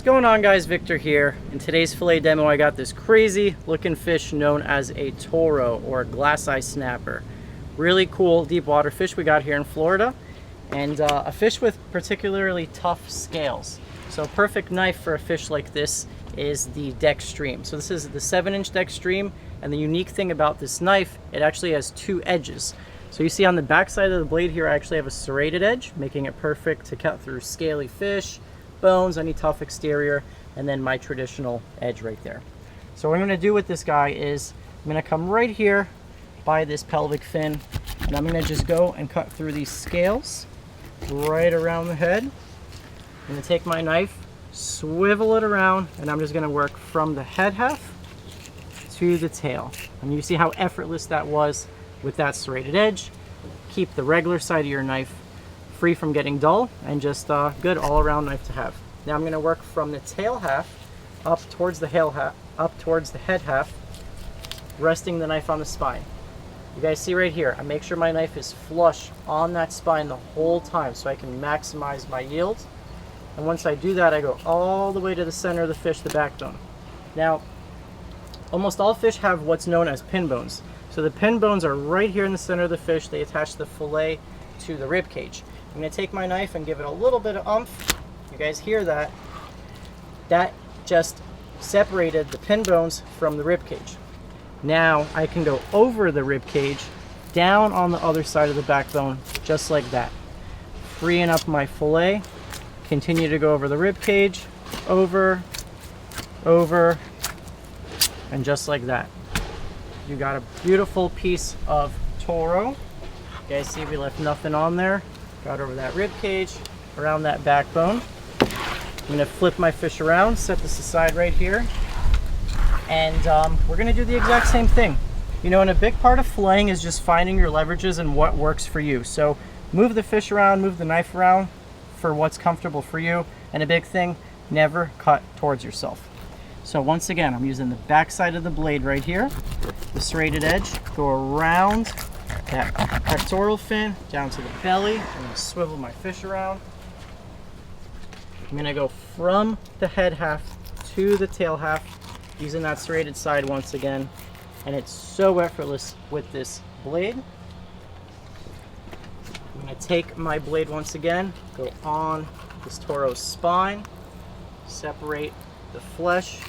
going on, guys? Victor here. In today's fillet demo, I got this crazy looking fish known as a Toro, or a Glass-eye Snapper. Really cool deep water fish we got here in Florida, and a fish with particularly tough scales. So a perfect knife for a fish like this is the Dexter. So this is the 7-inch Dexter, and the unique thing about this knife, it actually has two edges. So you see on the back side of the blade here, I actually have a serrated edge, making it perfect to cut through scaly fish, bones, any tough exterior, and then my traditional edge right there. So what I'm going to do with this guy is I'm going to come right here by this pelvic fin, and I'm going to just go and cut through these scales right around the head. I'm going to take my knife, swivel it around, and I'm just going to work from the head half to the tail. And you see how effortless that was with that serrated edge. Keep the regular side of your knife free from getting dull, and just good all-around knife to have. Now I'm going to work from the tail half up towards the head half, resting the knife on the spine. You guys see right here, I make sure my knife is flush on that spine the whole time so I can maximize my yield. And once I do that, I go all the way to the center of the fish, the backbone. Now, almost all fish have what's known as pin bones. So the pin bones are right here in the center of the fish. They attach the fillet to the rib cage. I'm going to take my knife and give it a little bit of oomph. You guys hear that? That just separated the pin bones from the rib cage. Now I can go over the rib cage, down on the other side of the backbone, just like that. Freeing up my fillet. Continue to go over the rib cage, over, and just like that. You got a beautiful piece of Toro. You guys see we left nothing on there. Got over that rib cage, around that backbone. I'm going to flip my fish around, set this aside right here, and we're going to do the exact same thing. You know, and a big part of filleting is just finding your leverages and what works for you. So move the fish around, move the knife around for what's comfortable for you, and a big thing, never cut towards yourself. So once again, I'm using the back side of the blade right here, the serrated edge, go around that pectoral fin down to the belly. I'm going to swivel my fish around. I'm going to go from the head half to the tail half, using that serrated side once again, and it's so effortless with this blade. I'm going to take my blade once again, go on this Toro's spine, separate the flesh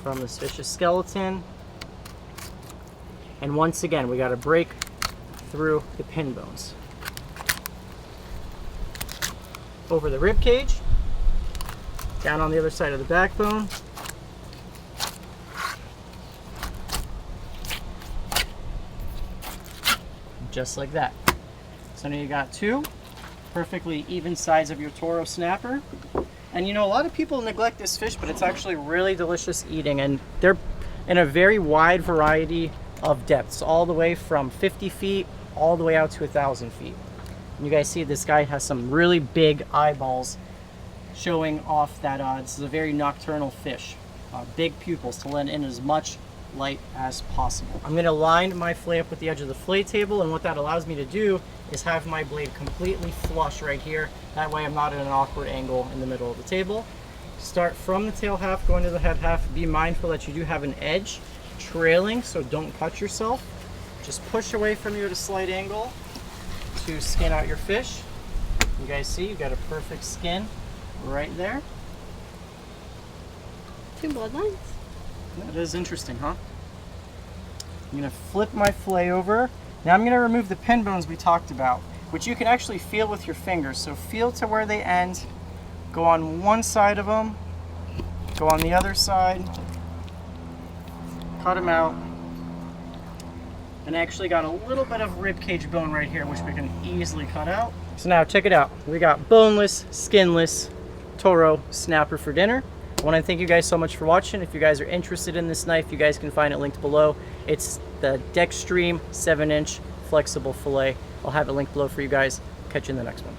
from this fish's skeleton, and once again we got to break through the pin bones. Over the rib cage, down on the other side of the backbone, just like that. So now you got two perfectly even sides of your Toro Snapper. And you know, a lot of people neglect this fish, but it's actually really delicious eating, and they're in a very wide variety of depths, all the way from 50 feet all the way out to 1,000 feet. And you guys see this guy has some really big eyeballs, showing off that this is a very nocturnal fish. Big pupils to let in as much light as possible. I'm going to line my fillet up with the edge of the fillet table, and what that allows me to do is have my blade completely flush right here. That way I'm not at an awkward angle in the middle of the table. Start from the tail half, going to the head half. Be mindful that you do have an edge trailing, so don't cut yourself. Just push away from you at a slight angle to skin out your fish. You guys see, you got a perfect skin right there. Two bloodlines. That is interesting, huh? I'm going to flip my fillet over. Now I'm going to remove the pin bones we talked about, which you can actually feel with your fingers. So feel to where they end. Go on one side of them. Go on the other side. Cut them out. And I actually got a little bit of rib cage bone right here, which we can easily cut out. So now check it out. We got boneless, skinless Toro Snapper for dinner. I want to thank you guys so much for watching. If you guys are interested in this knife, you guys can find it linked below. It's the Dexter 7-inch flexible fillet. I'll have it linked below for you guys. Catch you in the next one.